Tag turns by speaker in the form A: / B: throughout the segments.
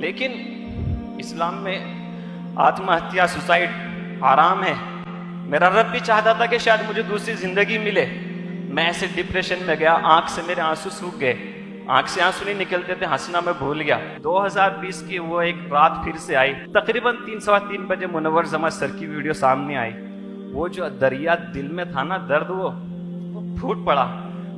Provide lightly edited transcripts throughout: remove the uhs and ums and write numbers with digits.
A: لیکن اسلام میں آتم ہتیا سوسائڈ حرام ہے. میرا رب بھی چاہتا تھا کہ شاید مجھے دوسری زندگی ملے. میں ایسے ڈپریشن میں گیا, آنکھ سے میرے آنسو سوکھ گئے, آنکھ سے آنسو نہیں نکلتے تھے, ہنسنا میں بھول گیا. 2020 کی وہ ایک رات پھر سے آئی, تقریباً 3-3:15 بجے منور زمان سر کی ویڈیو سامنے آئی. وہ جو دریا دل میں تھا نا درد, وہ پھوٹ پڑا.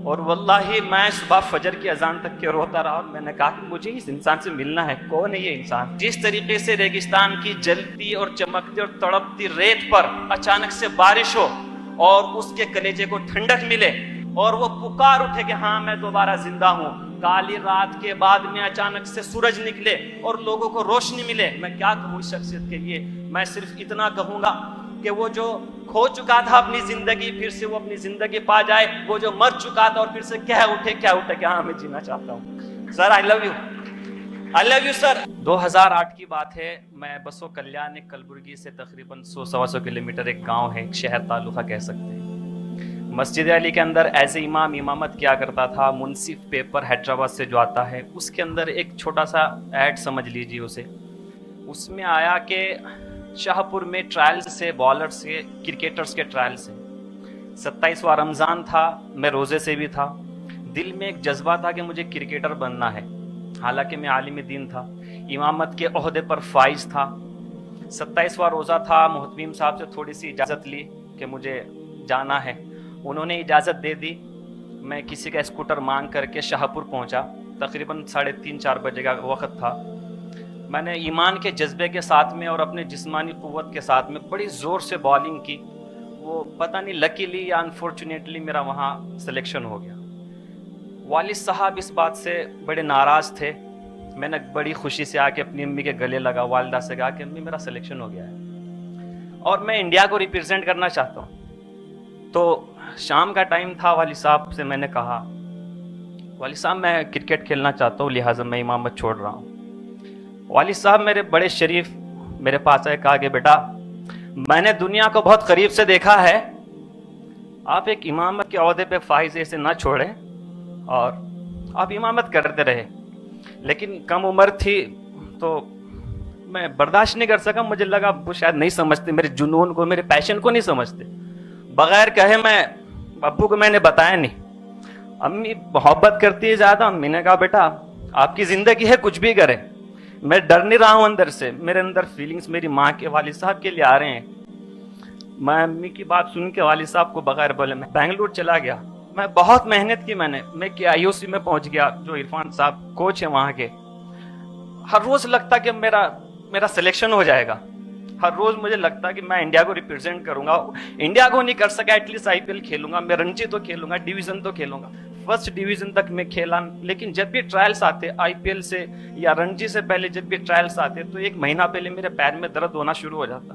A: اور واللہ میں صبح فجر کی اذان تک کے روتا رہا, اور میں نے کہا کہ مجھے اس انسان سے ملنا ہے. کون ہے یہ انسان؟ جس طریقے سے ریگستان کی جلتی اور چمکتی اور تڑپتی ریت پر اچانک سے بارش ہو اور اس کے کلیجے کو ٹھنڈک ملے اور وہ پکار اٹھے کہ ہاں میں دوبارہ زندہ ہوں. کالی رات کے بعد میں اچانک سے سورج نکلے اور لوگوں کو روشنی ملے. میں کیا کہوں اس شخصیت کے لیے؟ میں صرف اتنا کہوں گا کہ وہ جو کھو چکا تھا اپنی زندگی, پھر سے وہ اپنی زندگی پا جائے. وہ جو مر چکا تھا اور پھر سے کیا اٹھے کہ ہاں میں جینا چاہتا ہوں. سر آئی لو یو سر. 2008 کی بات ہے. میں بسو کلیان کلبرگی سے تقریباً 100-125 کلومیٹر ایک گاؤں ہے, ایک شہر تعلقہ کہہ سکتے ہیں. مسجد علی کے اندر ایز اے امام امامت کیا کرتا تھا. منصف پیپر حیدرآباد سے جو آتا ہے اس کے اندر ایک چھوٹا سا ایڈ سمجھ لیجیے اسے. اس میں آیا کہ شاہ پور میں ٹرائلز سے, بالرز کے, کرکٹرز کے ٹرائلز ہیں. 27واں رمضان تھا, میں روزے سے بھی تھا. دل میں ایک جذبہ تھا کہ مجھے کرکٹر بننا ہے. حالانکہ میں عالم دین تھا, امامت کے عہدے پر فائز تھا. 27واں روزہ تھا. محتمیم صاحب سے تھوڑی سی اجازت لی کہ مجھے جانا ہے. انہوں نے اجازت دے دی. میں کسی کا اسکوٹر مانگ کر کے شاہ پور پہنچا. تقریباً 3:30-4 بجے کا وقت تھا. میں نے ایمان کے جذبے کے ساتھ میں اور اپنے جسمانی قوت کے ساتھ میں بڑی زور سے بالنگ کی. وہ پتہ نہیں لکیلی یا انفارچونیٹلی میرا وہاں سلیکشن ہو گیا. والد صاحب اس بات سے بڑے ناراض تھے. میں نے بڑی خوشی سے آ کے اپنی امی کے گلے لگا, والدہ سے کہا کہ امی میرا سلیکشن ہو گیا ہے اور میں انڈیا کو ریپرزینٹ کرنا چاہتا ہوں. تو شام کا ٹائم تھا. والد صاحب سے میں نے کہا والد صاحب میں کرکٹ کھیلنا چاہتا ہوں, لہٰذا میں امامت چھوڑ رہا ہوں. والد صاحب میرے بڑے شریف میرے پاس آئے, کہا کہ بیٹا میں نے دنیا کو بہت قریب سے دیکھا ہے, آپ ایک امامت کے عہدے پہ فائز ایسے نہ چھوڑیں اور آپ امامت کرتے رہے. لیکن کم عمر تھی تو میں برداشت نہیں کر سکا. مجھے لگا وہ شاید نہیں سمجھتے میرے جنون کو, میرے پیشن کو نہیں سمجھتے. بغیر کہے میں ابو کو میں نے بتایا نہیں. امی محبت کرتی ہے زیادہ. امی نے کہا بیٹا آپ کی زندگی ہے, کچھ بھی کریں. میں ڈر نہیں رہا ہوں اندر سے. میرے اندر فیلنگز میری ماں کے والد صاحب کے لیے آ رہے ہیں. میں امی کی بات سن کے والد صاحب کو بغیر بولے میں بنگلور چلا گیا. میں بہت محنت کی. میں KIOC میں پہنچ گیا, جو عرفان صاحب کوچ ہیں وہاں کے. ہر روز لگتا کہ میرا سلیکشن ہو جائے گا. ہر روز مجھے لگتا کہ میں انڈیا کو ریپرزینٹ کروں گا. انڈیا کو نہیں کر سکا, ایٹ لیسٹ IPL کھیلوں گا, میں رنجی تو کھیلوں گا, ڈویژن تو کھیلوں گا. فرسٹ ڈویژن تک میں کھیلا. لیکن جب بھی ٹرائلس آتے IPL سے یا رنجی سے پہلے جب بھی ٹرائلس آتے تو 1 مہینہ پہلے میرے پیر میں درد ہونا شروع ہو جاتا.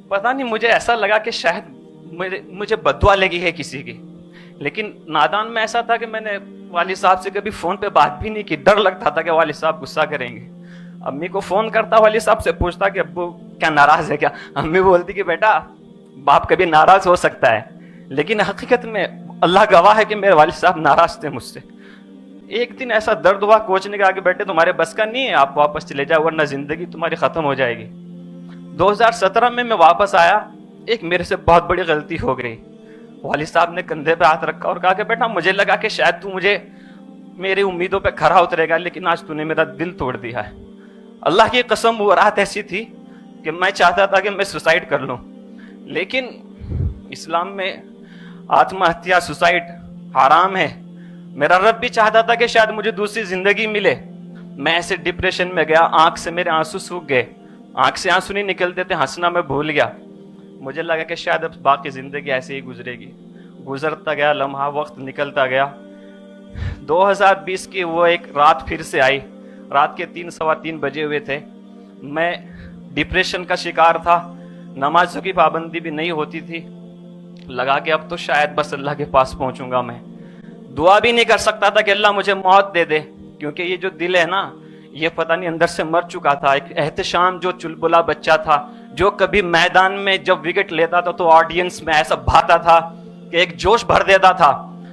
A: پتہ نہیں مجھے ایسا لگا کہ شاید مجھے بددعا لگی ہے کسی کی. لیکن نادان میں ایسا تھا کہ میں نے والد صاحب سے کبھی فون پہ بات بھی نہیں کی. ڈر لگتا تھا کہ والد صاحب غصہ کریں گے. امی کو فون کرتا, والد صاحب سے پوچھتا کہ ابو کیا ناراض ہے کیا. امی بولتی کہ بیٹا باپ کبھی ناراض ہو سکتا ہے, لیکن حقیقت میں اللہ گواہ ہے کہ میرے والد صاحب ناراض تھے مجھ سے. ایک دن ایسا درد ہوا, کوچ نے کہا کہ بیٹے تمہارے بس کا نہیں ہے, آپ واپس چلے جاؤ ورنہ زندگی تمہاری ختم ہو جائے گی. 2017 میں واپس آیا. ایک میرے سے بہت بڑی غلطی ہو گئی. والد صاحب نے کندھے پہ ہاتھ رکھا اور کہا کہ بیٹا مجھے لگا کہ شاید تو مجھے میری امیدوں پہ کھرا اترے گا, لیکن آج تو نے میرا دل توڑ دیا ہے. اللہ کی قسم وہ رات ایسی تھی کہ میں چاہتا تھا کہ میں سوسائڈ کر لوں. لیکن اسلام میں آتم ہتیا سوسائڈ حرام ہے. میرا رب بھی چاہتا تھا کہ شاید مجھے دوسری زندگی ملے. میں ایسے ڈپریشن میں گیا, آنکھ سے میرے آنسو سوکھ گئے, آنکھ سے آنسو نہیں نکلتے تھے, ہنسنا میں بھول گیا. مجھے لگا کہ شاید اب باقی زندگی ایسے ہی گزرے گی. گزرتا گیا لمحہ, وقت نکلتا گیا. 2020 کی وہ ایک رات پھر سے آئی. رات کے 3-3:15 بجے ہوئے تھے. میں ڈپریشن کا شکار تھا. نمازوں کی پابندی بھی نہیں ہوتی تھی. لگا کہ اب تو شاید بس اللہ کے پاس پہنچوں گا. میں دعا بھی نہیں کر سکتا تھا کہ اللہ مجھے موت دے دے, کیونکہ یہ جو دل ہے نا یہ پتہ نہیں اندر سے مر چکا تھا. ایک احتشام جو چلبلا بچہ تھا, جو کبھی میدان میں جب وکٹ لیتا تھا تو آڈینس میں ایسا بھاتا تھا کہ ایک جوش بھر دیتا تھا.